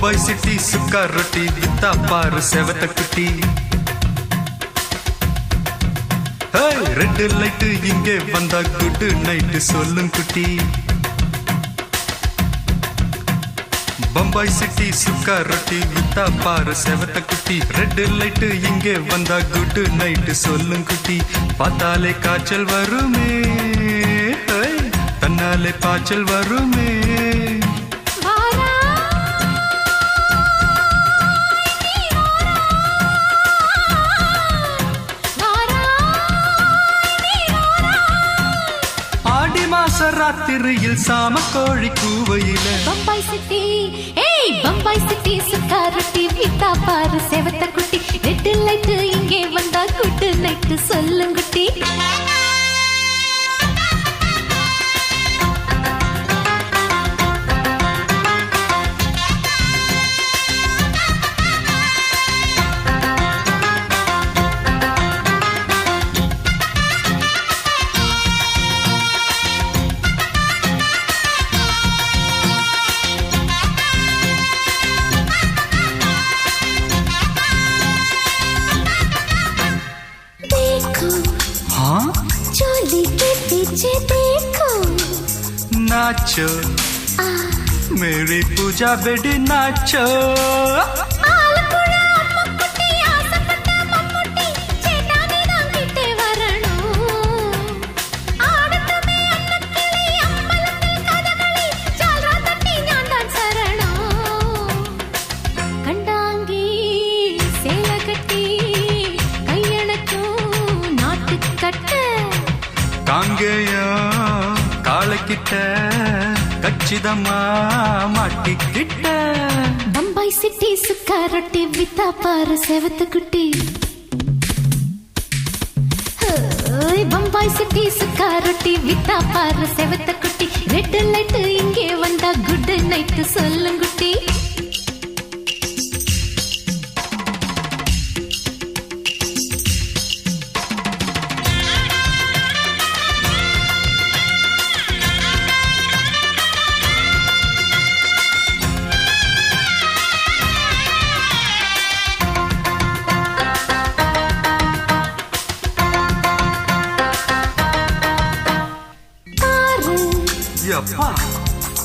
Bombay city சுக்கா ரொட்டி வித்தா பாரு செவத்த குட்டி. ரெட் லைட்டு இங்கே வந்தா குட் நைட்டு சொல்லும் குட்டி. பம்பாய் சிட்டி சுக்கா ரொட்டி வித்தா பாரு செவத்த குட்டி. ரெட் லைட்டு இங்கே வந்தா குட் நைட்டு சொல்லும் குட்டி. பார்த்தாலே காய்ச்சல் வருமே, தன்னாலே பாய்ச்சல் வருமே. ராத்திரியில் சாம கோழி கூவையில பம்பாய் சிட்டி, ஏய் பம்பாய் சிட்டி சுக்கா ரொட்டி வித்தா பாரு செவத்த குட்டி. ரெட் லைட் இங்கே வந்தா குட் நைட் சொல்லுங்குட்டி. नाचो मेरी पूजा बेटी नाचो. கச்சிதமா மாட்டிக்கிட்ட பம்பாய் சிட்டி சுக்கா ரொட்டி வித்தா பாரு செவத்த குட்டி. பம்பாய் சிட்டி சுக்கா ரொட்டி வித்தா பாரு செவத்த குட்டி. ரெட் லைட் இங்கே வந்தா குட் நைட் சொல்லுங்குட்டி.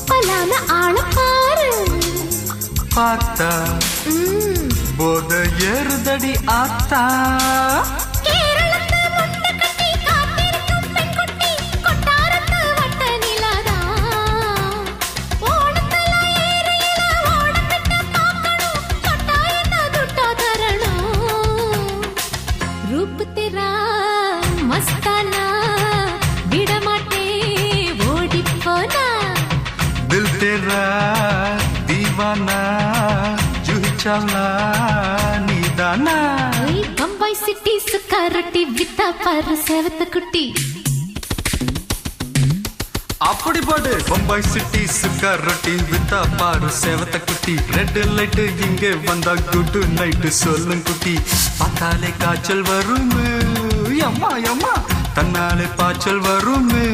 பலான ஆள பாரு, பார்த்தா போத ஏறுதடி ஆத்தா. रूप तेरा मस्ताना विडमाटे ओडी पोना. दिल तेरा दीवाना जूही चावला नीदाना. बम्बई सिटी सुक्का रोटी वित्ता पार सेवत कुटी. அப்படி பாடு பம்பாய் சிட்டி சுக்கா ரொட்டி வித்தா பாரு செவத்த குட்டி. ரெட் லைட் இங்கே வந்தா குட் நைட் சொல்லும் குட்டி. பார்த்தாலே காய்ச்சல் வருமே, அம்மா அம்மா தன்னாலே பாய்ச்சல் வருமே.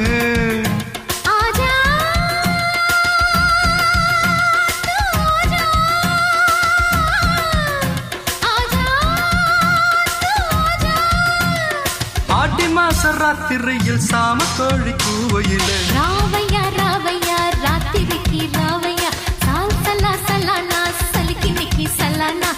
ஆடி மாச ராத்திரியில் சாம கோழி கூவையில ராவையா ராவையா ராத்திரிக்கு ராவையா சால் சலா சலானா சலிக்கி நிக்கி சலானா.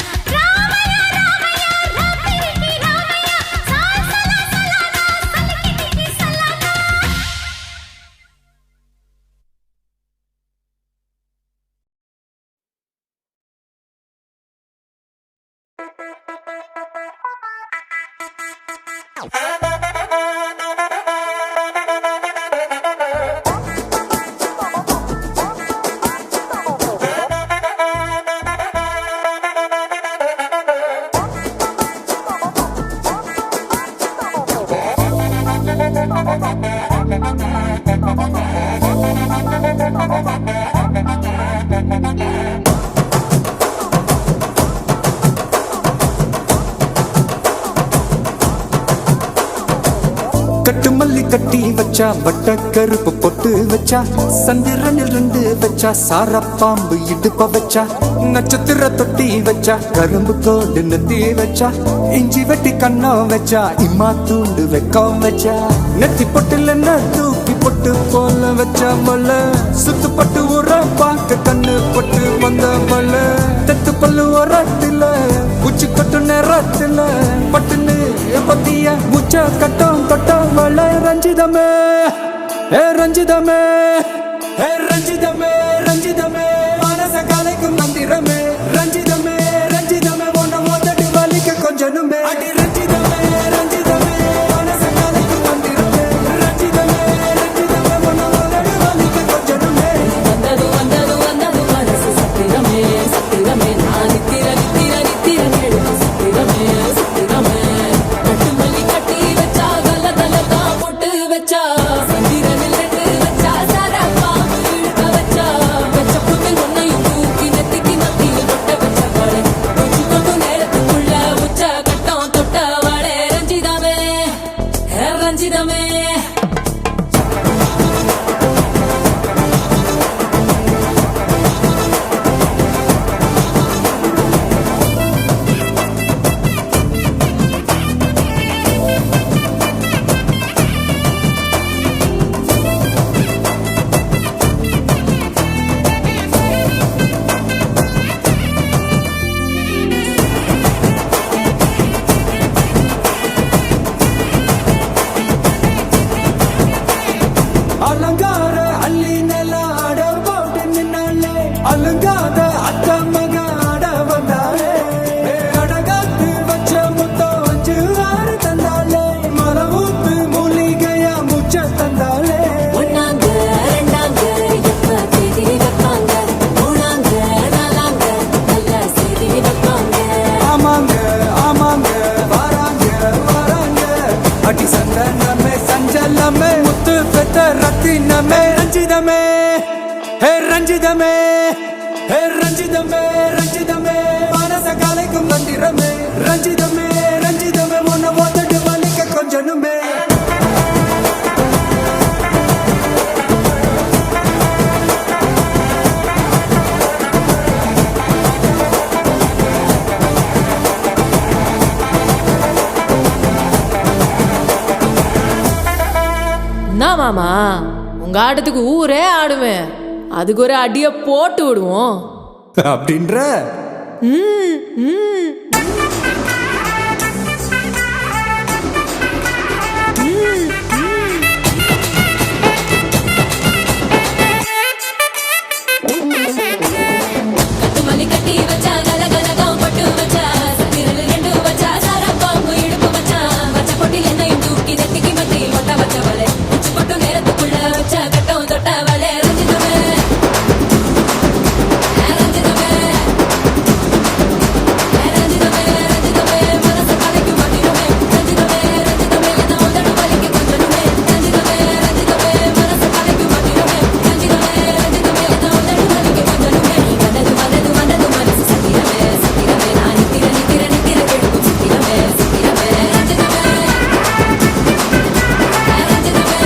கட்டு மல்லி கட்டி வச்சா வட்ட கருப்பு பொட்டு வச்சா சந்திரனில் 2 வச்சா சார பாம்பு இடுப்ப வச்சா நட்சத்திர தொட்டி வச்சா கரும்பு கோடு நெத்தி வச்சா இஞ்சி வெட்டி கண்ணம் வச்சா இம்மா தூண்டு வெக்கம் வச்சா நெத்தி பொட்டுல தூக்கி பொட்டு போல வச்சா மல்ல சுத்து பட்டு உர பாக்க கண்ணு பொட்டு வந்த மல்ல தெத்து பல்லு உரத்துல உச்சி கொட்டு நேரத்துல பட்டுன்னு பத்திய முச்ச கட்டம் தொட்டம் வள ரஞ்சிதமே ஏ ரஞ்சிதமே ஏ ரஞ்சிதமே ரஞ்சிதமே மனச கலைக்கும் மந்திரமே ரஞ்சிதமே ரஞ்சிதமே ஒன்ன ஓதட்டு வலிக்க கொஞ்சனுமே அடி ரஞ்சிதமே ரஞ்சிதமே மனச கலைக்கும் மந்திரமே ரஞ்சிதமே ரஞ்சிதமே ஒன்ன ஓதட்டு வலிக்க கொஞ்சனுமே வந்தது வந்தது வந்தது மனசு சத்திரமே சத்திரமே நான் நித்திர நித்திர நித்திர கேடு சத்திரமே சத்திரமே கட்டு மல்லி கட்டி வச்சா கல கல தான் போட்டு வச்சா சந்திரனில் 2 வச்சா சாரா பாம்பு இழுக்க வச்சா வச்ச புட்டு ஒன்னையும் தூக்கி நெத்திக்கு மத்தியில் தொட்ட வச்ச வாழை உச்சி கொண்டு நேரத்துக்குள்ள உச்ச கட்டம் தொட்ட வாழை ரஞ்சிதமே ரஞ்சிதமே அலங்கார அள்ளி நில ஆட போட்டு நின்னாலே அலங்காத அத்த மக ஆட வந்தாலே அடகாத்து வச்ச முத்தம் 5 6 தந்தாலே மரவூத்து மூலிகையா முச்ச தந்தாலே ஒன்னாங்க ரெண்டாங்க எப்ப தேதி வைப்பாங்க மூணாங்க நாலாங்க நல்ல செய்தி வைப்பாங்க ஆமாங்க ஆமாங்க வராங்க வராங்க அடி சந்தனமே சஞ்சலமே முத்து பெத்த ரத்தினமே ரஞ்சிதமே ஹே ரஞ்சிதமே ஹே ரஞ்சிதமே ரஞ்சிதமே மனச கலைக்கும் மந்திரமே ரஞ்சிதமே ரஞ்சிதமே உன்னை ஓதட்டு வலிக்க கொஞ்சனுமே என்ன மாமா உங்க ஆட்டத்துக்கு ஊரே ஆடுவேன் அதுக்கு ஒரு அடிய போட்டு விடுவோம் அப்படின்ற கட்டு மல்லி கட்டி வச்சா கல கலகம் பட்டு வச்சா சத்திரனில் 2 வச்சா சாரா பாம்பு இடுப்பு வச்சா வச்ச பொட்டில் என்னையும் தூக்கி நெத்திக்கு மத்தியில் ஒட்ட வச்ச வலை உச்சி கொட்டு நேரத்துக்குள்ள வச்ச கட்டம் தொட்ட வலை ரஞ்சிதமே ரஞ்சிதமே ரஞ்சிதமே ரஞ்சிதமே மனசு கலைக்கும் மந்திரமே ரஞ்சிதமே ரஞ்சிதமே என்ன உதடு வலிக்க கொஞ்சனுமே ரஞ்சிதமே ரஞ்சிதமே மனசு கலைக்கும் மந்திரமே ரஞ்சிதமே ரஞ்சிதமே என்ன உதடு வலிக்க கொஞ்சனுமே வந்தது வந்தது வந்தது மனசு சத்திரமே சத்திரமே நான் நித்திர நித்திர நித்திர கேட்கும் சத்திரமே சத்திரமே ரஞ்சிதமே ரஞ்சிதமே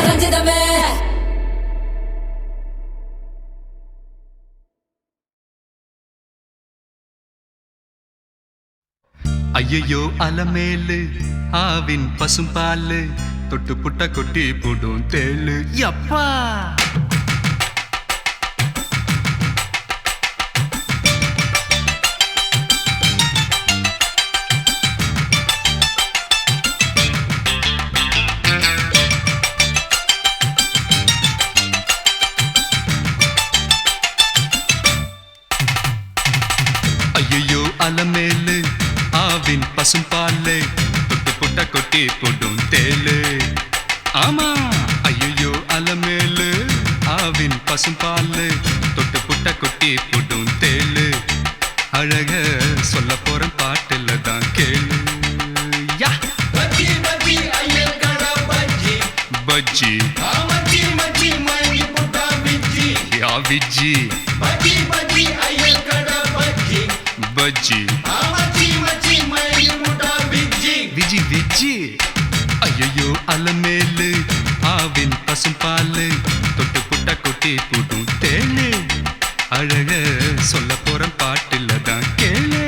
ரஞ்சிதமே ஐயையோ அலமேலு ஆவின் பசும்பாலு தொட்டு புட்ட கொட்டி போடும் தேளு யப்பா ஐயையோ அலமேலு ஆவின் பசும்பாலு தொட்டு புட்ட கொட்டி போடும் தேளு ஆமா ஐயையோ அலமேலு ஆவின் பசும்பாலு தொட்டு புட்ட கொட்டி போடும் தேளு அழக சொல்ல போறேன் பாட்டுல பஜ்ஜி விஜி விஜி ஐயோ அலமேலு ஆவின் பசும் பாலு தொட்டு புட்டா கொட்டி புட்டும் தேளு அழக சொல்ல போற பாட்டுல தான் கேளு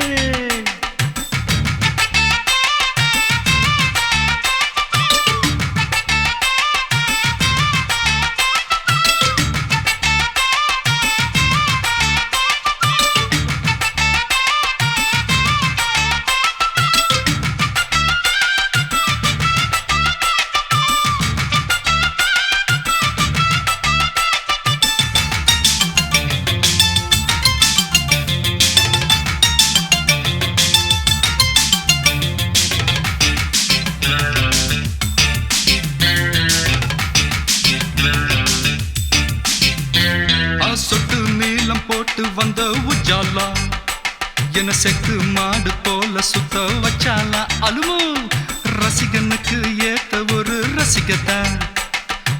சொட்டு நீளம் போட்டு வந்த உஜாலா என செக்கு மாடு போல சுத்த வச்சாலா அலுமோ ரசிகனுக்கு ஏத்த ஒரு ரசிகத்தா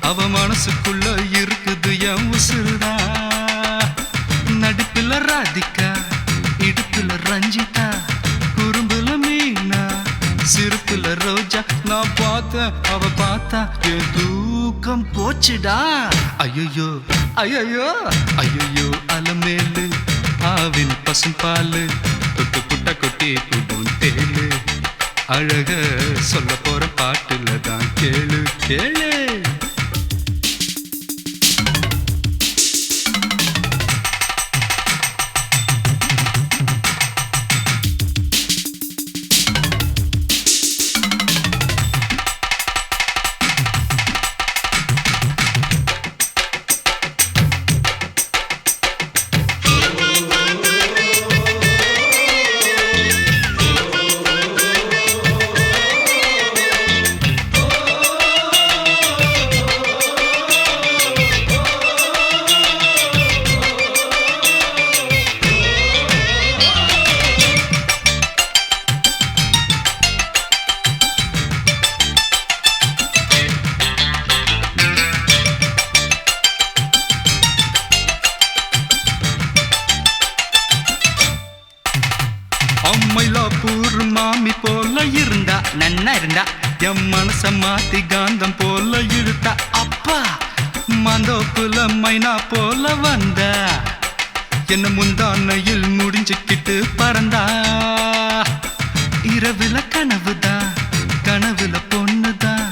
அவ மனசுக்குள்ள இருக்குது என் உசுருதா நடிப்புல ராதிகா இடுப்புல ரஞ்சிதா குறும்புல மீனா சிறுப்புல ரோஜா நான் பார்த்தேன் அவ பார்த்தா என் தூக்கம் போச்சுடா ஐயோ ஐயோ ஐயோ அலமேலு ஆவின் பசும் பாலு தொட்டு புட்ட கொட்டி புடும் தேளு அழக சொல்ல போற பாட்டுல தான் கேளு கேளு மயிலாப்பூர் மாமி போல இருந்தா நன்னா இருந்தா என் மனச மாத்தி காந்தம் போல இழுத்தா அப்பா மாந்தோப்புல மைனா போல வந்தா என்ன முந்தானையில் முடிஞ்சுக்கிட்டு பறந்தா இரவுல கனவுதான் கனவுல பொண்ணுதான்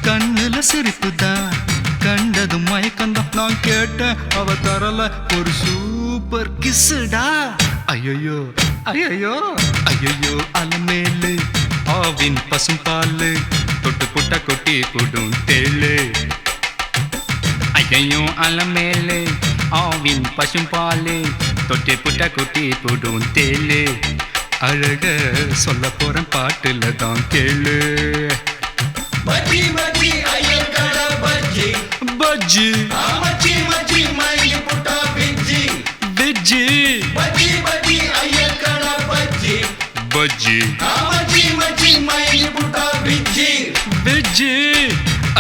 கண்ணுல சிரிப்புதான் கண்டதும் மயக்கந்தான் நான் கேட்டேன் அவ தரல ஒரு சூப்பர் கிஸ்ஸுடா ஐயோ ஐயோ ஐயோ அலமேலு ஆவின் பசும் பாலு தொட்டு புட்டா கொட்டி புடும் தேளு ஐயோ அலமேலு ஆவின் பசும் பாலு தொட்டு புட்டா கொட்டி புடும் தேளு அழக சொல்ல போற பாட்டுல தான் கேளு பஜ்ஜி பஜ்ஜி ஐயர் கடை பஜ்ஜி பஜ்ஜி மச்சி மச்சி மயில் புட்டா பிஜ்ஜி விஜி பஜ்ஜி பஜ்ஜி ஐயர் கடை பஜ்ஜி பஜ்ஜி மச்சி மச்சி மயில் புட்டா பிஜ்ஜி விஜி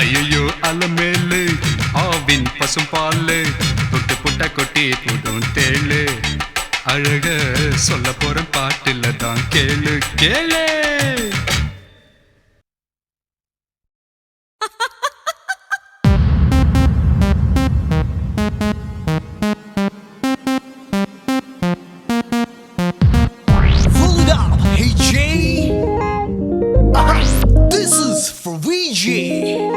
ஐயோ அலமேலு ஆவின் பசும் பாலு தொட்டு புட்டா கொட்டி புடும் தேளு அழக சொல்ல போற பாட்டுல தான் கேளு கேளு Hold up, hey Jay. This is for VJ.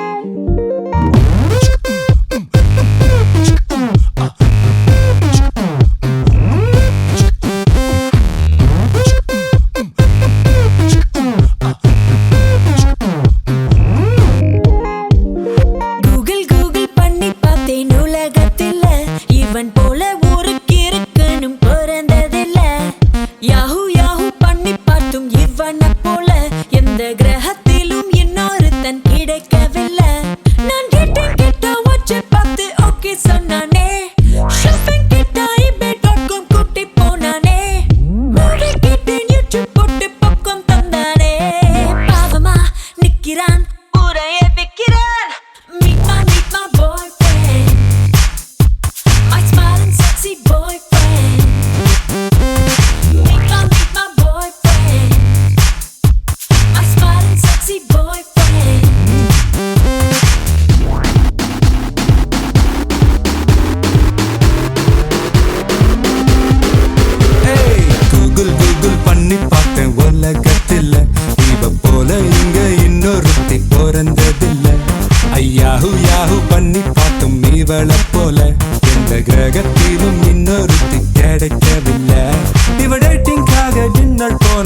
Google Google பண்ணி பார்த்தேன் உலகத்துல இவன் போல ஒரு கிறுக்கனும் பிறந்ததில்ல யாஹூ யாஹூ பண்ணி பார்த்தும் இவனை போல எந்த கிரகத்திலும் இன்னொருத்தன் கிடைக்கவில்லை நான் கேட்டேன் கேட்டா வச்சு பார்த்து ஓகே சொன்னானே ஷாப்பிங் கேட்டா ebay.com கூட்டி போனானே மூவி கேட்டேன் யூடியூப் போட்டு பாப்கார்ன் தந்தானே பாவமா நிக்கிறான் ஊரையே விக்கிறான் Meet my boyfriend, my smiling sexy boyfriend. Meet my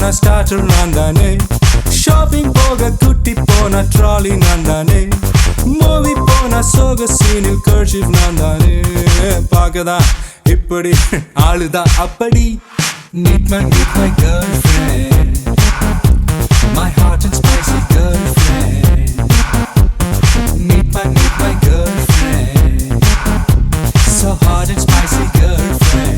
போன ஸ்டார்டர் நான் தானே, ஷாப்பிங் போக குட்டி போன ட்ராலி நான் தானே, மூவி போன சோக சீனில் கர்ஷிப் நான் தானே. பார்க்கதான் இப்படி ஆளுதான் அப்படி. Meet my girlfriend, my hot and spicy girlfriend. Meet my girlfriend, so hot and spicy girlfriend.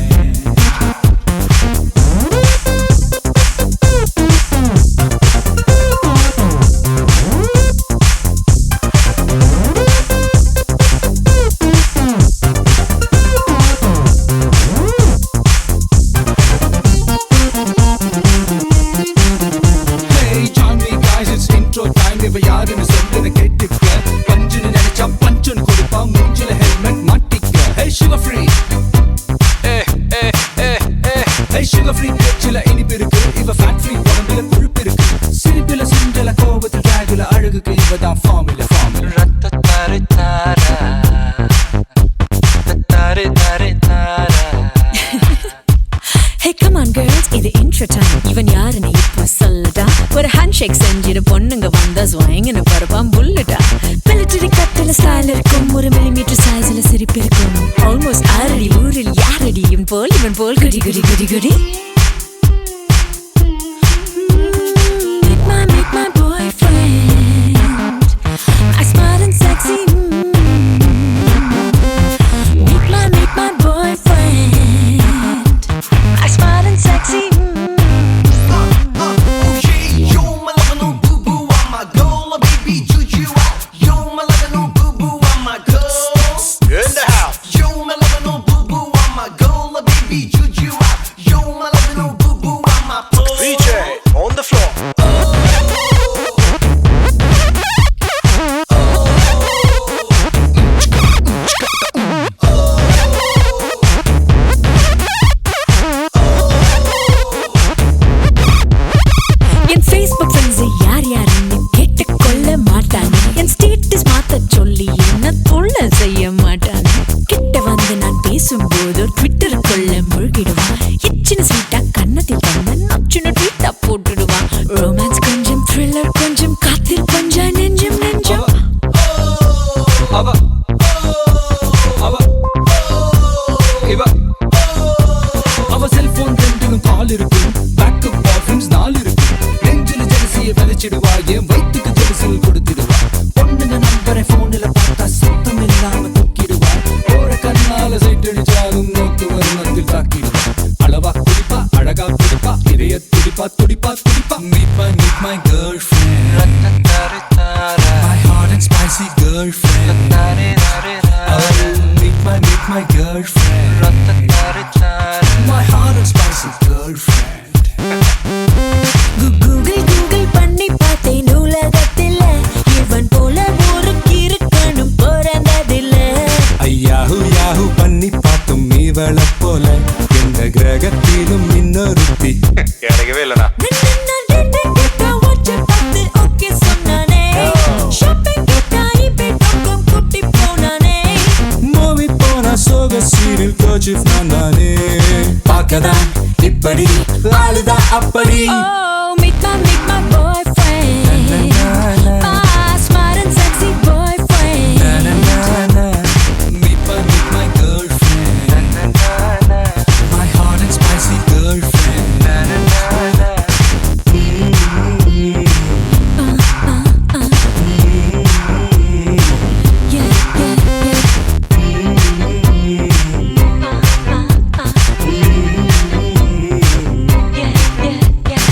Hey, join me guys, it's intro time. இவ யாருன்னு சொல்லுன்னு கேட்டுக்க. பஞ்சுன்னு நினைச்சா பஞ்சுன்னு கொடுப்பா, மூஞ்சில ஹெல்மெட் மாட்டிக்க. Hey, sugar free. Hey, sugar free பேச்சுல இனிப்பு இருக்கு. இவ fat free உடம்புல கொழுப்பு இருக்கு. சிரிப்புல சிண்டல கோபத்தில் டிராகுல அழகுக்கு இவதான் formula. Hey, come on girls, இது intro time. இவன் யாருன்னு இப்ப சொல்லடா. ஒரு handshake செஞ்சிரு பொண்ணுங்க வந்தா ஸ்வாயிங்னு பரப்பான் புல்லடா. மிலிட்டரி கட்டில ஸ்டைல் இருக்கும், ஒரு மில்லிமீட்டர் சைஸ்ல சிரிப்பு இருக்கும். ஆல்மோஸ்ட் ஆரடி ஊரில் யாரடி இவன் போல் குடி குடி குடி குடி. Meet my boyfriend, I smart and sexy. Meet my boyfriend, I smart and sexy. You're my lover, no boo-boo, I'm my girl, baby, juju out. You're my lover, no boo-boo, I'm my girl. In the house. You're my lover, no boo-boo, I'm my girl, baby, juju out. You're my lover, no boo-boo, I'm my pearl. VJ on the floor. N Facebook friends யார் யாருன்னு கேட்டுக்கொள்ள மாட்டானே. என் status மாத்த சொல்லி என்ன தொல்லை செய்ய மாட்டானே. கிட்ட வந்து நான் பேசும்போது ட்விட்டருக்குள்ள முழுகிடுவான். இச்சின ஸ்வீட்டா கண்ணத்தில் தந்த நச்சுன ட்வீட்டா போட்டுடுவான். ரொமான்ஸ் கொஞ்சம், த்ரில்லர் கொஞ்சம், காத்தில் கொஞ்சம், நெஞ்சம் நெஞ்சம். அவ இவ அவ செல்போன் ரெண்டிலும் கால் இருக்கும், பேக்கப் பாய்ஃப்ரெண்ட்ஸ் 4 இருக்கும். நெஞ்சில ஜெலசியை விதைச்சிடுவா, என் வயிற்றுக்கு ஜெலசில் கொடுத்துடுவா. பொண்ணுங்க நம்பரை போன்ல பார்த்தா சத்தம் இல்லாம தூக்கிடுவா. போற கண்ணால சைட்டடிச்சாலும் நோக்கு வருமத்தில் தாக்கிடுவா. அளவா குடிப்பா, அழகா குடிப்பா, இதய துடிப்பா துடிப்பா துடிப்பா. Meet my girlfriend, my hot and spicy girlfriend. Meet my girlfriend, my hot and spicy girlfriend. Google பண்ணி பார்த்தேன் உலகத்தில் இவன் போல ஒரு கிறுக்கனும் பிறந்ததில்ல. யாஹூ பண்ணி பார்த்தும் இவளை போல எந்த கிரகத்திலும் இன்னொருத்தி கிடைக்கவே இல்லனா. மூவி போன சோக சீரில் கர்ஷிப் நான் தானே. பார்க்கதான் இப்படி ஆளுதான் அப்படி. Oh, meet my boyfriend, my smart and sexy boyfriend. Meet my girlfriend, my hot and spicy girlfriend. Yeah, yeah, yeah. Yeah, yeah, yeah.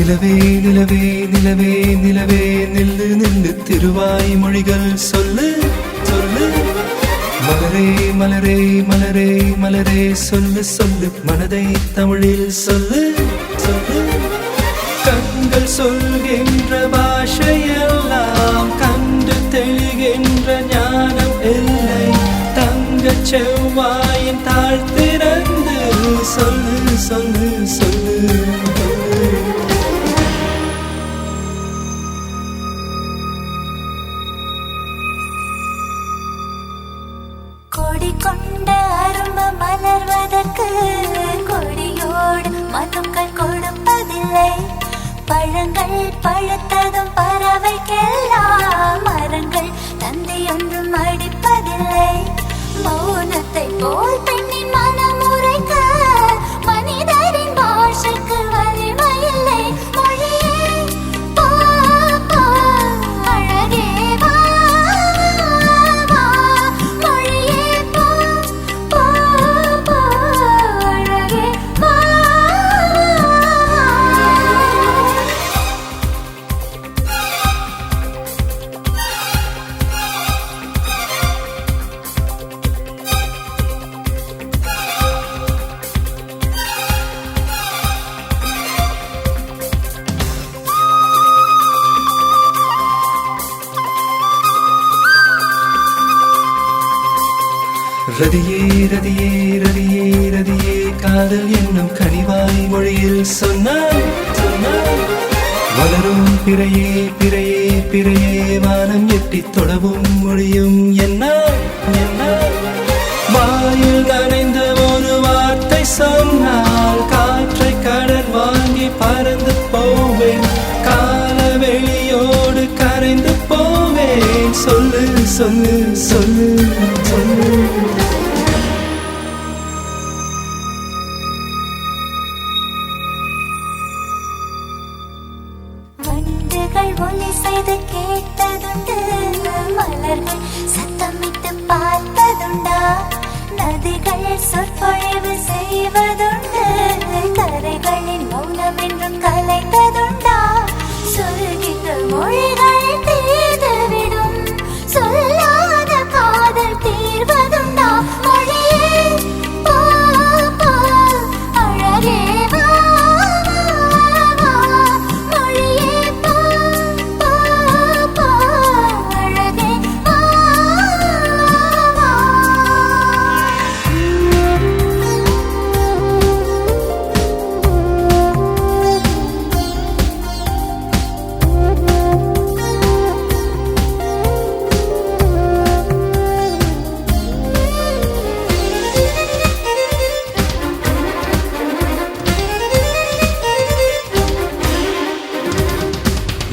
நிலவே நிலவே நிலவே நிலவே நில்லு நில்லு திருவாய் மொழிகள் சொல்லு சொல்லு மலரே மலரே மலரே மலரே சொல்லு சொல்லு மனதை தமிழில் சொல்லு சொல்லு கண்கள் சொல்கின்ற பாஷையெல்லாம் கண்டு தெளிகின்ற ஞானம் இல்லை தங்கச் செவ்வாயின் தாழ்த்திறந்து சொல்லு சொல்லு சொல்லு கொடி கொண்ட அரும்பு மலர்வதற்கு கொடியோடு மதுக்கள் கொடுப்பதில்லை பழங்கள் பழுத்ததும் பறவைக்கெல்லாம் மரங்கள் தந்தை ஒன்றும் அடிப்பதில்லை மௌனத்தை போல் பெண்ணின் மனம் உரைக்க மனிதரின் பாஷைக்கு வலிமையில்லை மொழியே பா பா அழகே வா வா மொழியே பா பா பா அழகே வா ரதியே ரதியே ரதியே ரதியே காதல் என்னும் கனிவாய் மொழியில் சொன்னாய் சொன்னாய் வளரும் பிறையே பிறையே பிறையே வானம் எட்டி தொடவும் மொழியும் என்ன என்ன வாயில் நனைந்த ஒரு வார்த்தை சொன்னால் காற்றை கடன் வாங்கி பறந்து போவேன் காலவெளியோடு கரைந்து போவேன் சொல்லு சொல்லு சொல்லு சொல்லு வண்டுகள் ஒலி செய்து கேட்டதுண்டு மலர்கள் சத்தமிட்டு பார்த்ததுண்டா நதிகள் சொற்பொழிவு செய்வதுண்டு கரைகளின் மௌனம் என்றும் கலைந்ததுண்டா சொல்கின்ற மொழிகள் தீர்ந்துவிடும் சொல்லாத காதல் தீர்வதுண்டா மொழியே பா பா அழகே வா வா மொழியே பா பா பா அழகே வா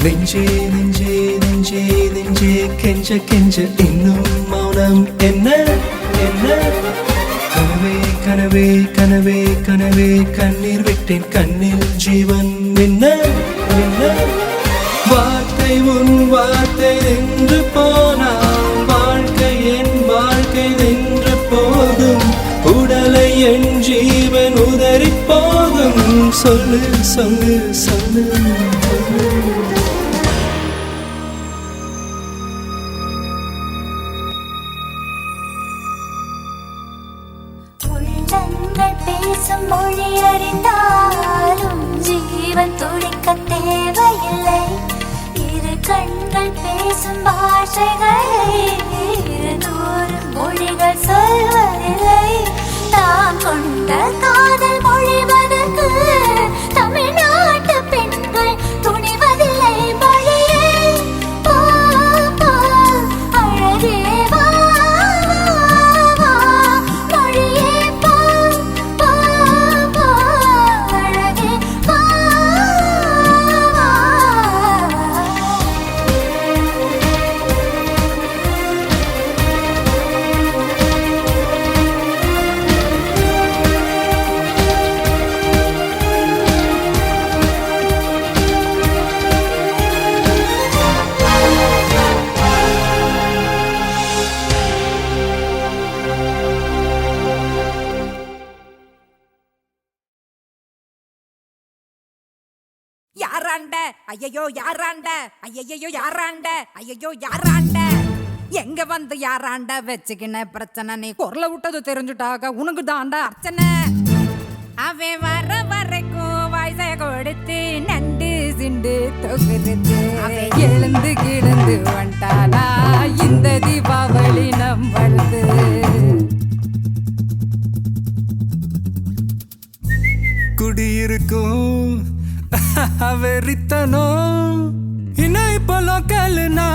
நெஞ்சே நெஞ்சே நெஞ்சே நெஞ்சே கெஞ்ச கெஞ்ச இன்னும் மௌனம் என்ன என்ன கனவே கனவே கனவே கனவே கண்ணீர் விட்டேன் கண்ணில் ஜீவன் மின்ன மின்ன வார்த்தை உன் வார்த்தை நின்று போனால் வாழ்க்கை என் வாழ்க்கை நின்று போதும் உடலை என் ஜீவன் உதறி போகும் சொல்லு சொல்லு சொல்லு சொல்லு உள்ளங்கள் பேசும் மொழி அறிந்தாலும் ஜீவன் துடிக்க தேவையில்லை இரு கண்கள் பேசும் பாஷைகளை இருநூறு மொழிகள் சொல்வதில்லை தாம் கொண்ட காதல் மொழிவதற்கு தமிழ்நாட்டு பெண்கள் துணிவதில்லை மொழியே பா பா அழகே வா வா மொழியே பா பா பா அழகே வா வா யாராண்ட ஐயையோ யாராண்ட ஐயையோ யாராண்ட ஐயையோ யாராண்ட எங்க வந்து யாராண்ட வச்சுக்கின பிரச்சனை நீ குரல விட்டது தெரிஞ்சுட்டாக உனக்கு தாண்டா அர்ச்சனை அவன் வர வரைக்கும் வயசை கொடுத்து நண்டு சிண்டு தொகுது எழுந்து கிடந்து வந்தானா இந்த தீபாவளி நம்மளது குடியிருக்கும் வெறித்தனம் இணை பொலோக்கல்னா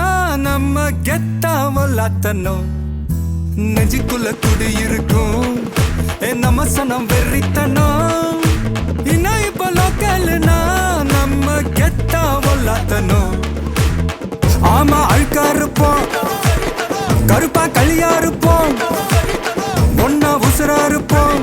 நம்ம கெத்தாமலாத்தனம் நெஞ்சுக்குள்ள குடியிருக்கும் நம்ம சனம் வெறித்தனம் இணை பொலோக்கல்னா நம்ம கெத்தாமலாத்தனம் ஆமா அழுக்கா இருப்போம் கருப்பா களியா இருப்போம் ஒன்னா உசுரா இருப்போம்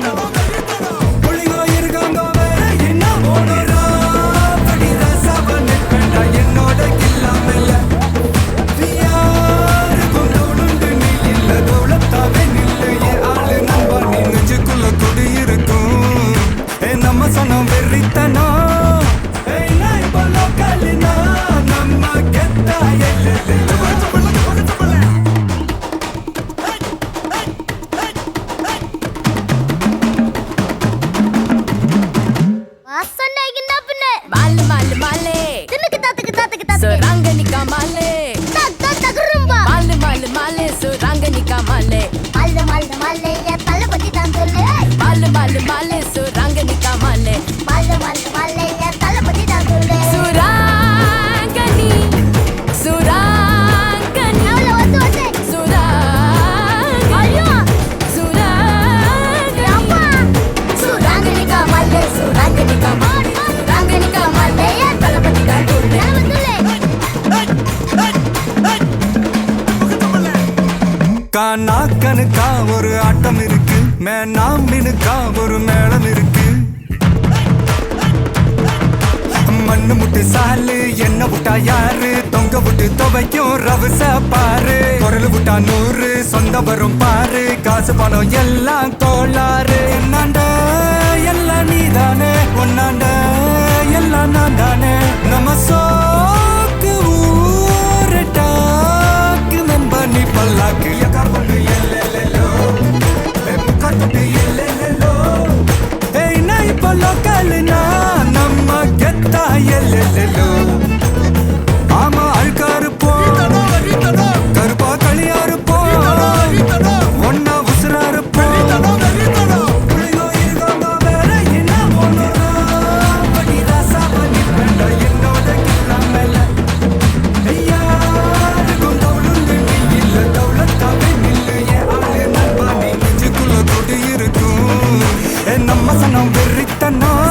நாக்கனுக்கா ஒரு ஆட்டம் இருக்கு மேனாமினுக்கா ஒரு மேளம் இருக்கு மண்ணு முட்டு சாலு என்ன விட்டா யாரு தொங்க விட்டு துவைக்கும் ரவுச பாரு குரல் விட்டா 100 சொந்த வரும் பாரு காசு பணம் எல்லாம் கோளாறு என்னாண்ட எல்லாம் நீதானே ஒன்னாண்ட எல்லாம் நான் தானே நம்ம சோக்கு ஊரட்டாக்கு நம்பி பல்லாக்கு நம்ம கெத்தா எல்லோ ஆமா அழுக்கா இருப்போம் கருப்பா களியா இருப்போம் ஒன்னா உசுரா இருப்போம் நம்ம சனம் வெறித்தனம்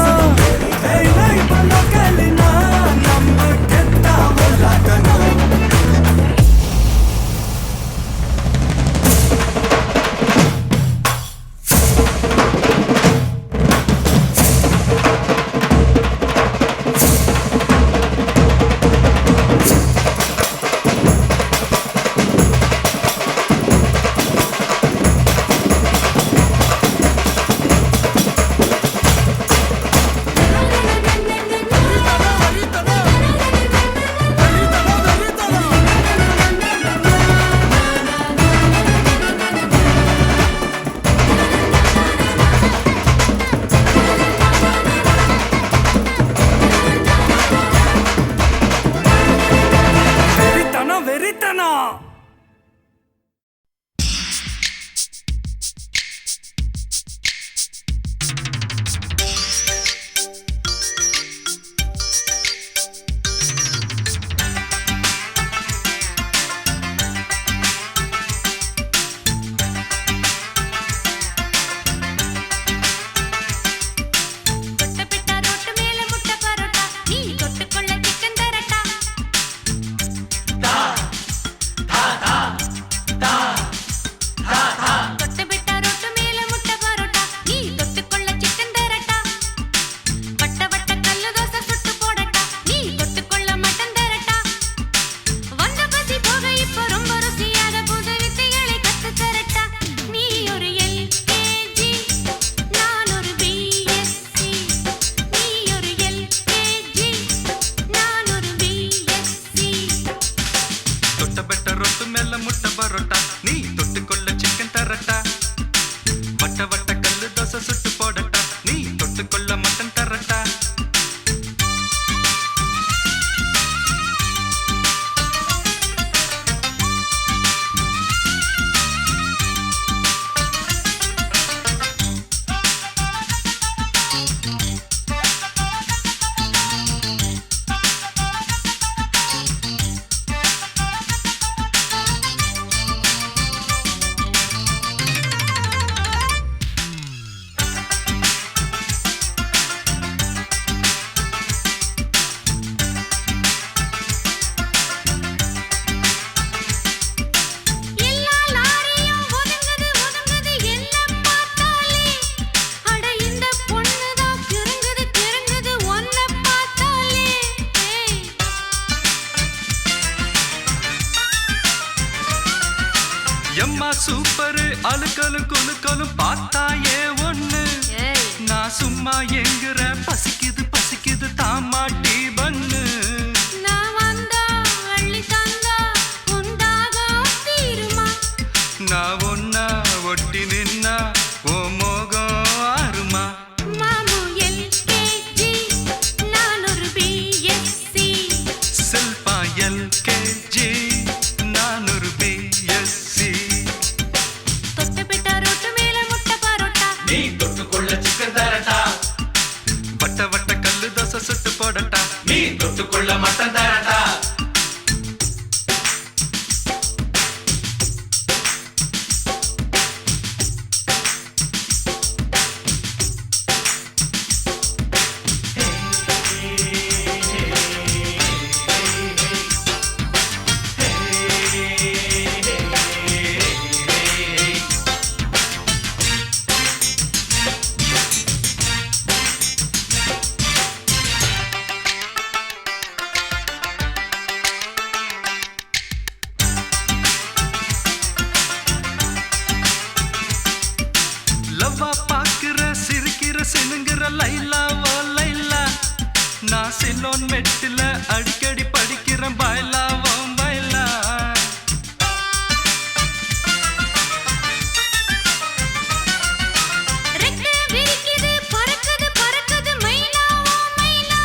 சூப்பரு அழுக்கலும் குலுக்கலும் பார்த்தாயே ஒண்ணு நான் சும்மா எங்குற பசிக்குது பசிக்குது தாமாட்டி பண்ணு நான் வந்தா அள்ளி தந்தா உண்டாகும் தீருமா நான் ஒன்னா ஒட்டி நின்னா ஓ மோகம் ஆறுமா மாமு எல்கேஜி நான் ஒரு பிஎஸ்சி சில்பா எல்கேஜி நான் ஒரு பிஎஸ்சி தொட்டபெட்டா ரோட்டு மேல முட்டை பரோட்டா நீ தொட்டுக்கொள்ள சிக்கன் தரட்டா வட்ட வட்ட கல்லு தோசை சுட்டு போடட்டா நீ தொட்டுக்கொள்ள மட்டன் தரட்டா லவ்வா பாக்குற சிரிக்கிற சினுங்கிற லைலா ஓ லைலா நான் சிலோன் மெட்டில அடிக்கடி படிக்கிறேன் பாய்லா ஓ பாய்லா ரெக்க விரிக்குது பறக்குது பறக்குது மயிலா ஓ மயிலா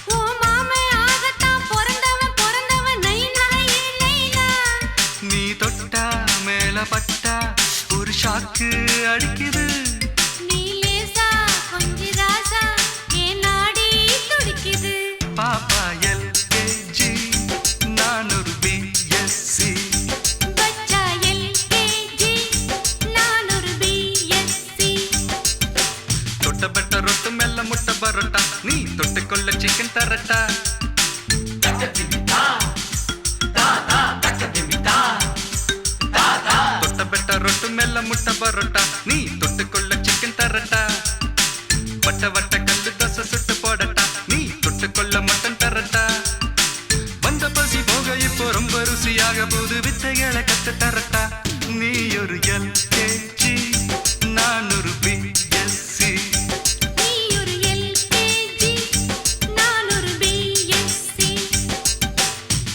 ஓ மாமே ஆகத்தான் பிறந்தவன் நைனா ஏ நைனா நீ தொட்டா மேல பட்டா ஒரு ஷாக்கு அடிக்குது நீ லேசா கொஞ்சி ராசா ஏன் நாடி துடிக்குது பாப்பா எல்கேஜி நான் ஒரு பிஎஸ்சி பச்சா எல்கேஜி நான் ஒரு பிஎஸ்சி தொட்டபெட்ட ரொட்டு மெல்ல முட்டை பரோட்டா நீ தொட்டுக்கொள்ள சிக்கன் தரட்டா தொட்டபெட்ட ரொட்டு மெல்ல முட்டை பரோட்டா நீ தொட்டுக்கொள்ள சிக்கன் தரட்டா வட்ட வட்ட கல்லு தோசை சுட்டு போடட்டா நீ தொட்டுக்கொள்ள மட்டன் தரட்டா வந்த பசி போக இப்போ ரொம்ப ருசியாக போது வித்தைகளை கத்து தரட்டா நீ ஒரு எல்கேஜி நான் ஒரு பிஎஸ்சி நீ ஒரு எல்கேஜி நான் ஒரு பிஎஸ்சி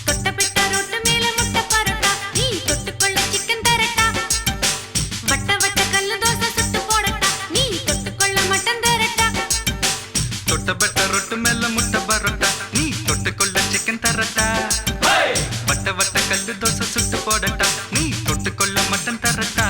தொட்டபெட்டா ரோட்டு மேல முட்டை பரோட்டா நீ தொட்டுக்கொள்ள சிக்கன் தரட்டா வட்ட வட்ட கல்லு தோசை சுட்டு போடட்டா நீ தொட்டுக்கொள்ள மட்டன் தரட்டா தொட்டபெட்ட ரொட்டு மெல்ல முட்டை பரோட்டா நீ தொட்டுக்கொள்ள சிக்கன் தரட்டா வட்ட வட்ட கல்லு தோசை சுட்டு போடட்டா நீ தொட்டுக்கொள்ள மட்டன் தரட்டா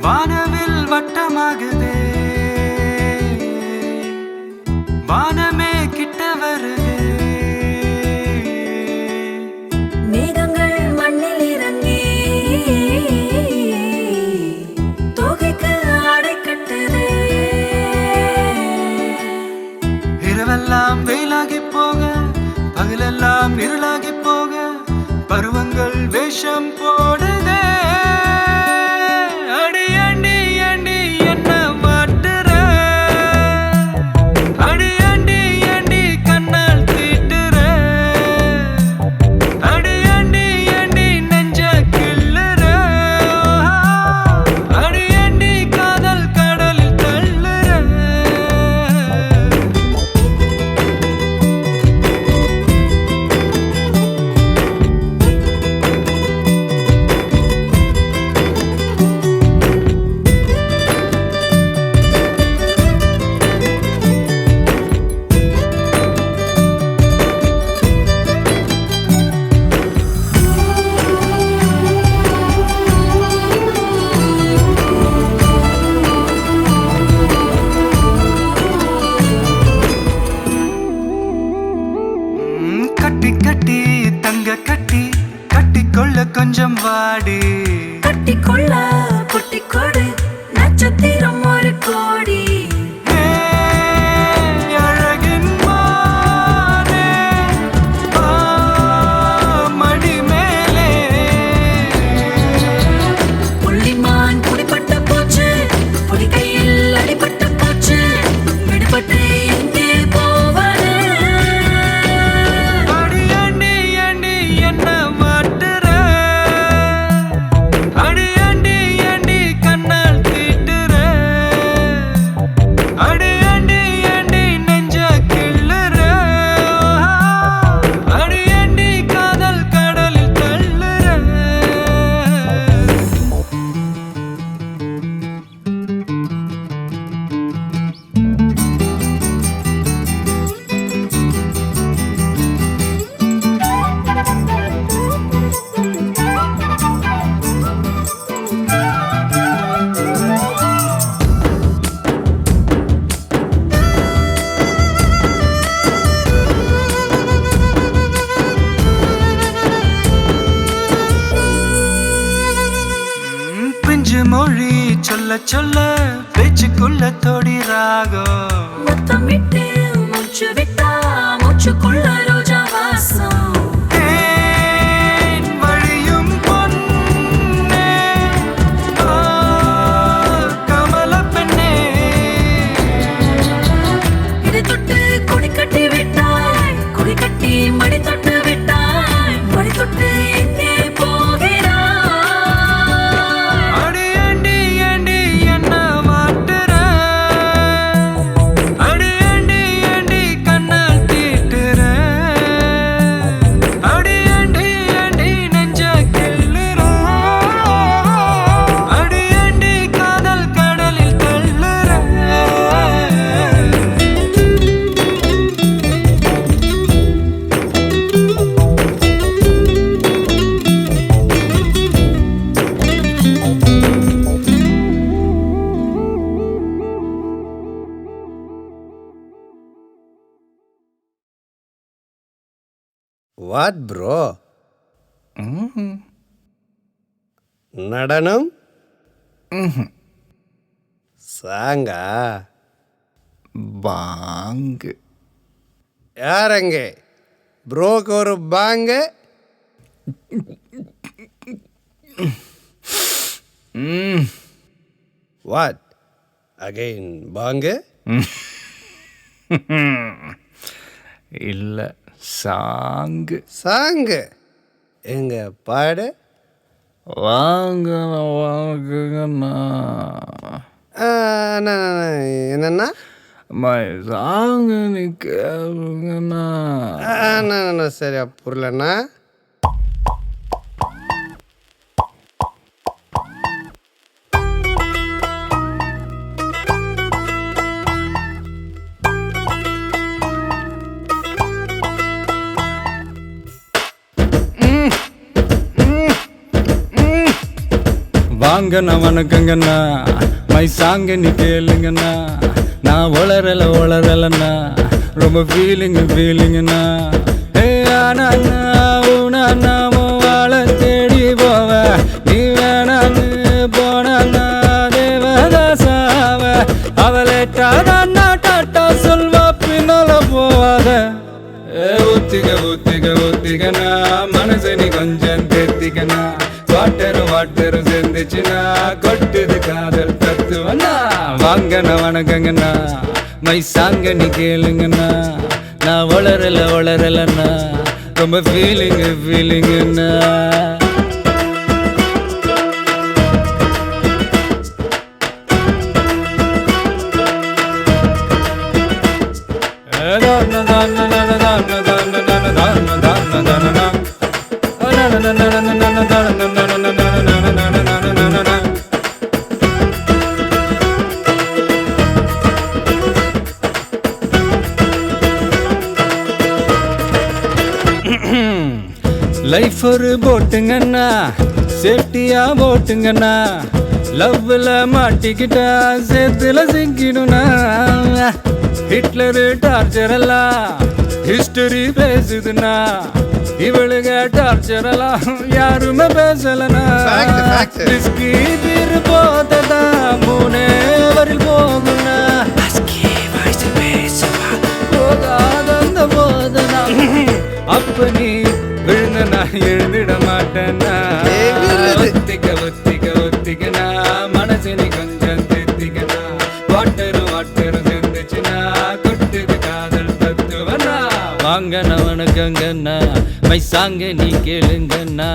வானவில் வட்டமாகுதே, வானமே கிட்ட வருதே. மேகங்கள் மண்ணில் இறங்கி தொகைக்கு ஆடை கட்டுதே. எல்லாம் இருளாகி போக பருவங்கள் வேஷம் போடுதே அடி அண்டி அண்டி என்ன மாட்டுற அடி அண்டி அண்டி கண்ணால் தீட்டுற அடி அண்டி அண்டி நெஞ்ச கிள்ளுற அடி அண்டி காதல் கடலில் தள்ளுற கட்டி கட்டி தங்க கட்டி கட்டிக்கொள்ள கொஞ்சம் வாடி கட்டிக்கொள்ள குட்டி கொடு நட்சத்திரம் ஒரு கோடி அழகின் மானே மடி மேலே புள்ளிமான் குடிப்பட்ட போச்சு புடி கையில் அடிபட்ட போச்சு விடுபட்டு எங்கே போவது அடி அண்டி அண்டி என்ன மாட்டுற அடி அண்டி அண்டி கண்ணால் தீட்டுற அடி அண்டி அண்டி நெஞ்ச கிள்ளுற அடி அண்டி காதல் கடலில் தள்ளுற பிஞ்சு மொழி சொல்ல சொல்ல பேச்சுக்குள்ள தொடி ராகம் முத்தமிட்டு மூச்சு விட்டா மூச்சுக்குள்ள ரோஜா வாசம் தேன் வழியும் பொன்னே கமல பெண்ணே இதை தொட்டு கொடி கட்டி விட்டாய் கொடி கட்டி மடி தொட்டு விட்டாய் மடி தொட்டு எங்கே போகிறாய் அடி அண்டி அண்டி என்ன மாட்டுற அடி அண்டி அண்டி கண்ணால் தீட்டுற அடி அண்டி அண்டி நெஞ்ச கிள்ளுற அடி அண்டி காதல் கடலில் தள்ளுற வாட் ப்ரோ நடனம் சாங்கா பாங்கு யாரங்க ப்ரோக்கு ஒரு பாங்கு வாட் அகைன் பாங்கு இல்ல சாங்கு சாங்கு எங்க பாடு வாங்க வாங்குங்கண்ணா என்னன்னா சாங்கு நீ கேளுங்கண்ணா சரியா புரியலண்ணா வாங்கண்ணா வணக்கங்கண்ணா மை சாங்க நீ கேளுங்கண்ணா நான் வளரலண்ணா ரொம்ப ஃபீலிங்குண்ணா ஏ ஆனா நாம வாழ தேடி போவ நீ வேணான்னு போனா தேவதாசாவ அவளை டாடா சொல்வா பின்னால போவாத ஊத்திக ஊத்திக ஊத்திக்கனா மனசு நீ கொஞ்சம் தேத்திக்கனா வாட்டரும் சேர்ந்துச்சுன்னா கொட்டுது காதல் தத்துவனா வாங்கண்ணா வணக்கங்கண்ணா மை சாங்க நீ கேளுங்கண்ணா நான் வளரலண்ணா ரொம்ப ஃபீலிங்குண்ணா லைஃப் ஒரு போட்டுங்கண்ணா சேஃப்டியா போட்டுங்கண்ணா லவ்ல மாட்டிக்கிட்டா சேத்துல சிக்கிடுனா ஹிட்லரு டார்ச்சர் எல்லாம் ஹிஸ்டரி பேசுதுன்னா இவளுக டார்ச்சர் எல்லாம் யாருமே பேசலனா ரிஸ்கி தீர் போததா மூணே வரில் போகுனா போகாத போதனா அப்ப நீ விழுந்த நான் எழுதிட மாட்டேன்னா ஒத்திக்கனா மனசு நீ கொஞ்சம் திருத்திக்கனா வாட்டரும் சேர்ந்துச்சுன்னா கொட்டுது காதல் தத்துவனா வாங்கண்ணா வணக்கங்கண்ணா மை சாங்க நீ கேளுங்கண்ணா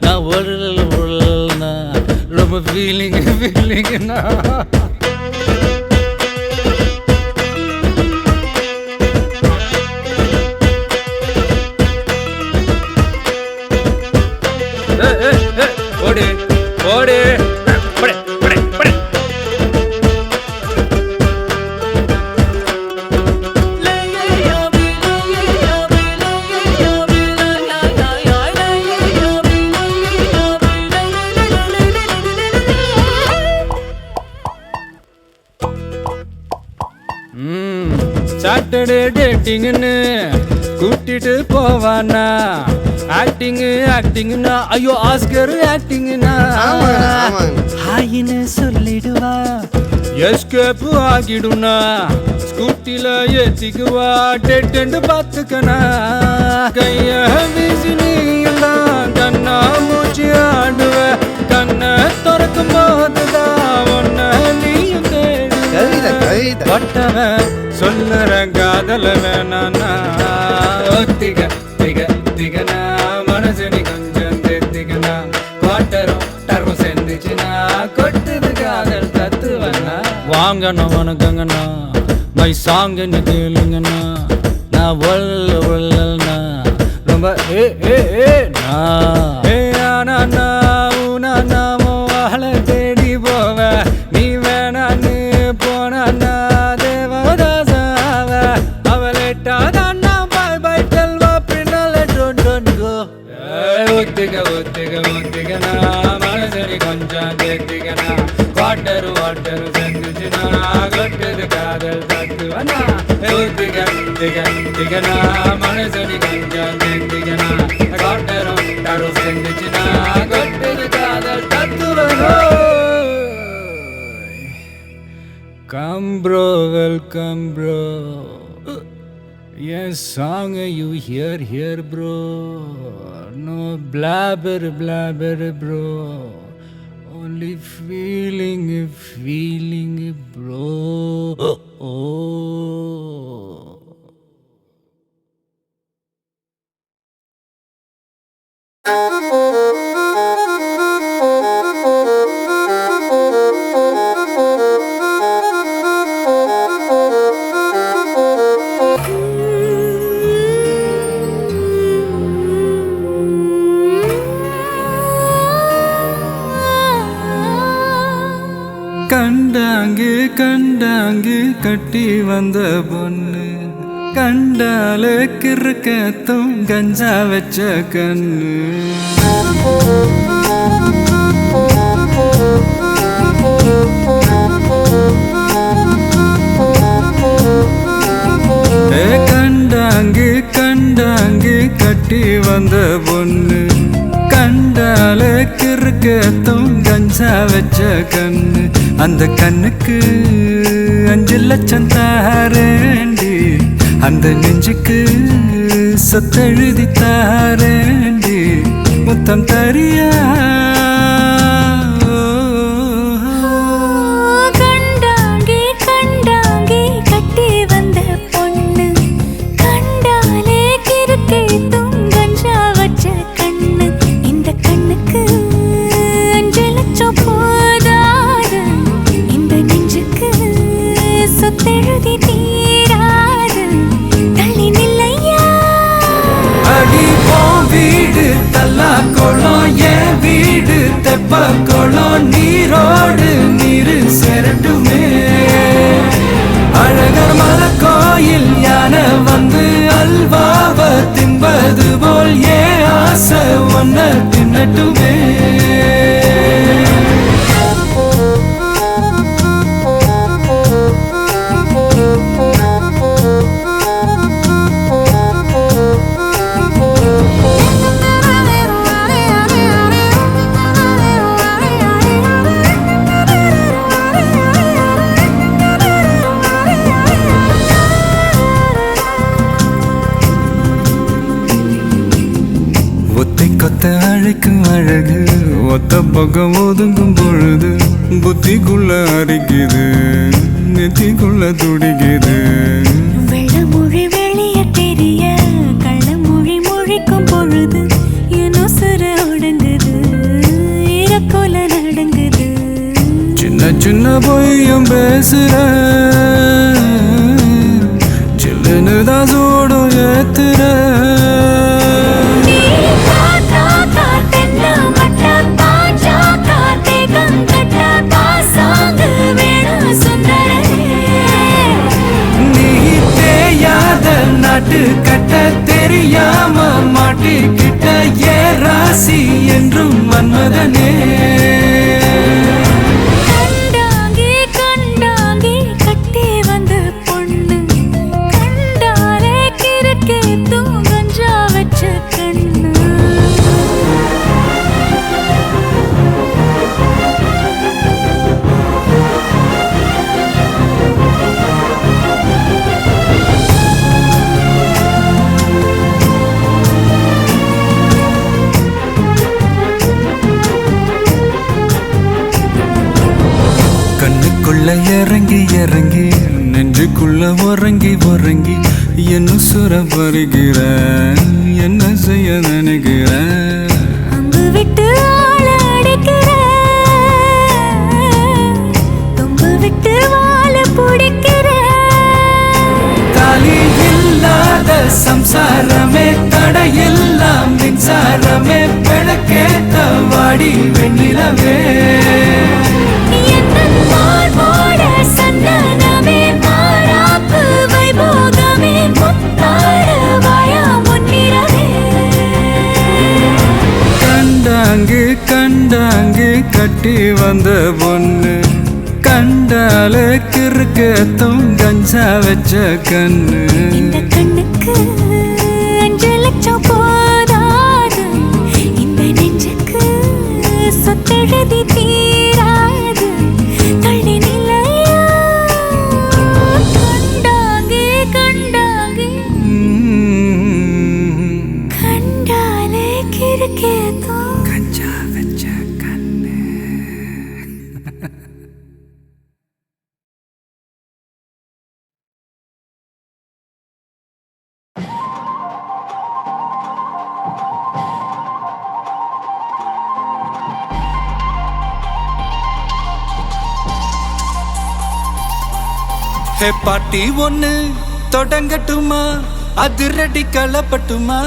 நான் உழல்னா ரொம்ப ஃபீலிங்குண்ணா ஓடு ஓடு சாட்டர்டே டேட்டிங்னு கூட்டிட்டு போவானா ஆக்டிங்னா ஐயோ ஆஸ்கர் ஆக்டிங்னா ஹாயின்னு சொல்லிடுவா எஸ்கேப் ஆகிடுனா ஸ்கூட்டில ஏத்திக்குவா டெட் பாத்துக்கனா கைய வீசி நீலாம் கண்ணா மூச்சு ஆடுவ கண்ணை திறக்கும் போதுதான் ஒன்ன நீயும் தேடுவன் சொல்லுற காதல வேணானா ஒத்திகனா மனசு நீ கொஞ்சம் தேத்திக்கனா வாட்டரும் சேர்ந்துச்சுன்னா கொட்டுது காதல் தத்துவனா வாங்கண்ணா வணக்கங்கண்ணா மை சாங்க நீ கேளுங்கண்ணா நான் ஒல்லனா ரொம்ப நாமோ வாழ தேடி போவ நீ வேணான்னு போனா தேவதாசாவ அவளேட்டாதான் பாய் பாய் டெல்வா பின்னால டோன்ட் கோ ஒத்திக்கனா மனசரி கொஞ்சம் தேத்திக்கனா வாட்டரு செஞ்சுச்சுனா கொட்டுது காதல் தத்துவனா ஒத்திக்கனா மனசரி கொஞ்சம் தேத்திக்கனா வாட்டரு செஞ்சுச்சுனா கொட்டுது காதல் தத்துவனா Come bro, welcome bro. Yes, song you hear bro. No blabber bro. Only feeling bro. Oh. கண்டாங்கு கட்டி வந்த பொண்ணு கண்டால கிறுக்கத்தும் கஞ்சா வச்ச கண்ணு கண்டாங்கு கட்டி வந்த பொண்ணு கண்டால கிறுக்கத்தும் கஞ்சா வச்ச கண்ணு அந்த கண்ணுக்கு 5 லட்சம் தாரேண்டி அந்த நெஞ்சுக்கு சொத்தெழுதி தாரேண்டி முத்தம் தரியா கண்டாங்கே கண்டாங்கே கட்டி வந்த பொண்ணு கண்டாலே கிறுக்கை துங்கஞ்சா வச்ச கண்ணு இந்த கண்ணுக்கு 5 லட்சம் போதாது இந்த நெஞ்சுக்கு சொத்தெழுதி தீராது தள்ளி நில்லையா அடி போ வீடு தல்லா குளம் என் வீடு தெப்ப குளம் நீரோடு நீரு சேரட்டுமே அழகர் மல கோயில் யானை வந்து அல்வாவ தின்பது போல் ஏன் ஆசை ஒன்ன தின்னட்டுமே ஒத்தை கொத்த அழைக்கும் அழகு ஒத்த பக்கம் ஒதுங்கும் பொழுது புத்திக்குள்ள அரிக்குது நெத்திக்குள்ள துடிக்குது வெள்ளமொழி வெளிய தெரிய கள்ளமொழி மொழிக்கும் பொழுது ஏனோ சிற ஒடுங்குது இறக்கோல நடங்குது சின்ன சின்ன பொய்யும் பேசுற சில்லுன்னு தான் சூடும் ஏத்துற நீ தேயாத நாட்டு கட்ட தெரியாம மாட்டிக்கிட்ட ஏ ராசி என்றும் மன்மதனே கண்டாங்கே கண்டாங்கே கட்டி வந்த பொண்ணு கண்டாலே கிறுக்கே தூங்கஞ்சா வச்ச கண்ணு கண்ணுக்குள்ள இறங்கி இறங்கி நெஞ்சுக்குள்ள உறங்கி உறங்கி என்ன சுர பருகிற என்ன செய்ய நினைக்கிற அம்பு விட்டு ஆள அடிக்கிற தும்பு விட்டு வாழ பிடிக்கிற தாலி இல்லாத சம்சாரமே தடையெல்லாம் மின்சாரமே பிழக்கேத்த வாடி வெண்ணிலவே மார்போட சந்தனமே மாறாப்பு வைபோகமே முத்தாடு வாயா முன்னிறவே கண்டாங்கு கண்டாங்கு கட்டி வந்த பொண்ணு கண்டால கிறுக்கத்தும் கஞ்சா வச்ச கண்ணு இந்த கண்ணுக்கு 5 லட்சம் போதாது இந்த நெஞ்சுக்கு சொத்தெழுதி தீராது தள்ளி நிலையா கண்டாங்கே கண்டாங்கே கண்டாலே கிறுக்கேதோ கஞ்சா வச்ச கண்ணு ஹே பாட்டி ஒண்ணு தொடங்கட்டுமா அதிரடி கலப்பட்டுமா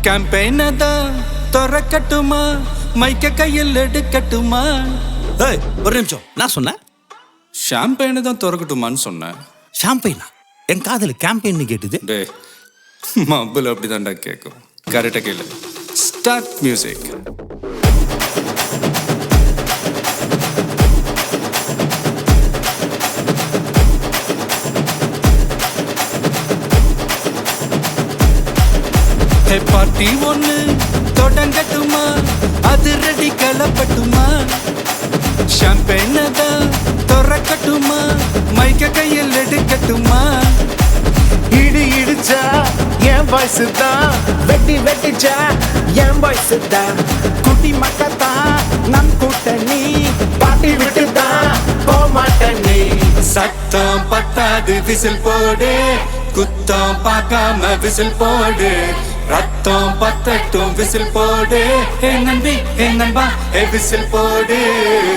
கேம்பெயின தான் திறக்கட்டுமா மைக்க கையில் எடுக்கட்டுமா ஏய் ஒரு நிமிஷம் நான் சொன்னேன் ஷாம்பெயினை தான் திறக்கட்டுமான்னு சொன்னேன். ஷாம்பெயினா என் காதல கேம்பெயின் கேட்டுது டே மப்பிள் அப்படிதான்டா கேட்கும். கரெக்டாக கேளு. Start music. ஹே பார்ட்டி ஒண்ணு தொடங்கட்டுமா அதிரடி கலப்பட்டுமா ஷாம்பெயினை தான் திறக்கட்டுமா மைக்க கையில் எடுக்கட்டுமா இடி இடி அடிச்சா என் வாய்ஸ் தான் வெட்டி வெட்டிச்சா என் வாய்ஸ் தான் குட்டி மக்கத்தான் நம் கூட்டணி பாட்டி விட்டு தான் போமாட்டேன் நீ சத்தம் பத்தாது விசில் போடு குத்தம் பார்க்காம விசில் போடு ரத்தம் பத்தட்டும் விசில் போடு ஏ நம்பி ஏ நண்பா ஏ விசில் போடு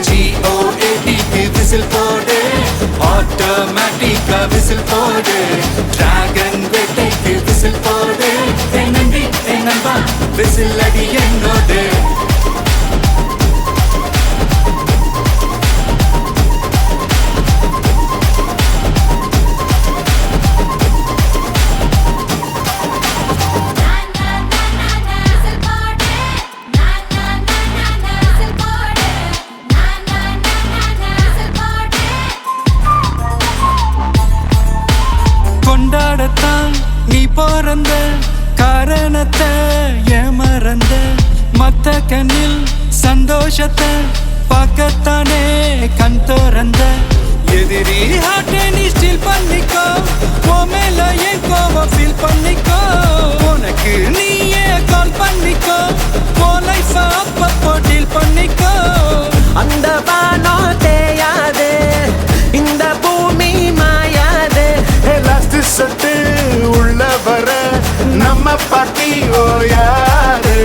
GOATக்கு விசில் போடு ஆட்டோமேட்டிக்கா விசில் போடு டிராகன் வேட்டைக்கு விசில் போடு ஏ நம்பி ஏ நண்பா விசில் அடி என்னோடு கொண்டாடத்தான் நீ பிறந்த காரணத்தை ஏமறந்த மத்த கண்ணில் சந்தோஷத்தை பார்க்கத்தானே கண் திறந்த எதிரி ஹார்ட்டை நீ ஸ்டீல் பண்ணிக்கோ உன் மேல என் கோவம் ஃபீல் பண்ணிக்கோ உனக்கு நீயே கால் பண்ணிக்கோ உன் லைஃப் அப்பப்போ டீல் பண்ணிக்கோ அந்த வானம் தேயாது இந்த பூமி மாயாது லாஸ்ட் சொட்டு உள்ள வர நம்ம பாட்டி ஓயாது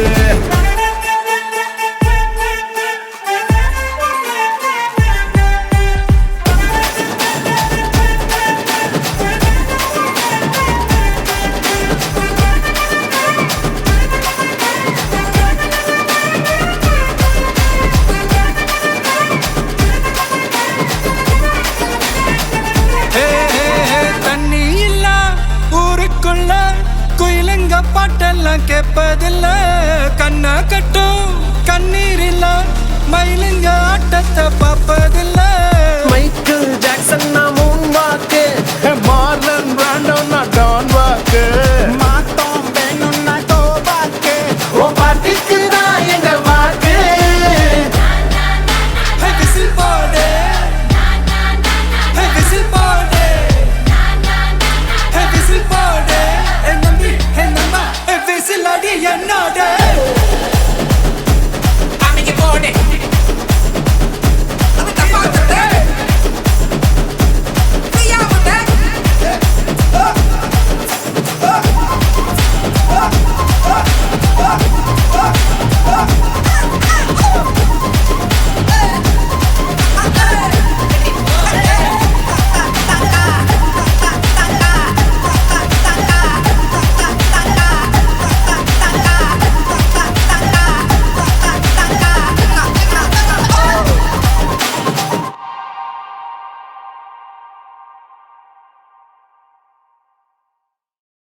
தண்ணி இல்ல ஊருக்குள்ள குயிலுங்க பாட்டெல்லாம் கேட்பதில்ல கண்ணா கட்டும் கண்ணீர் இல்ல மயிலுங்க ஆட்டத்தை பார்ப்பதில்லை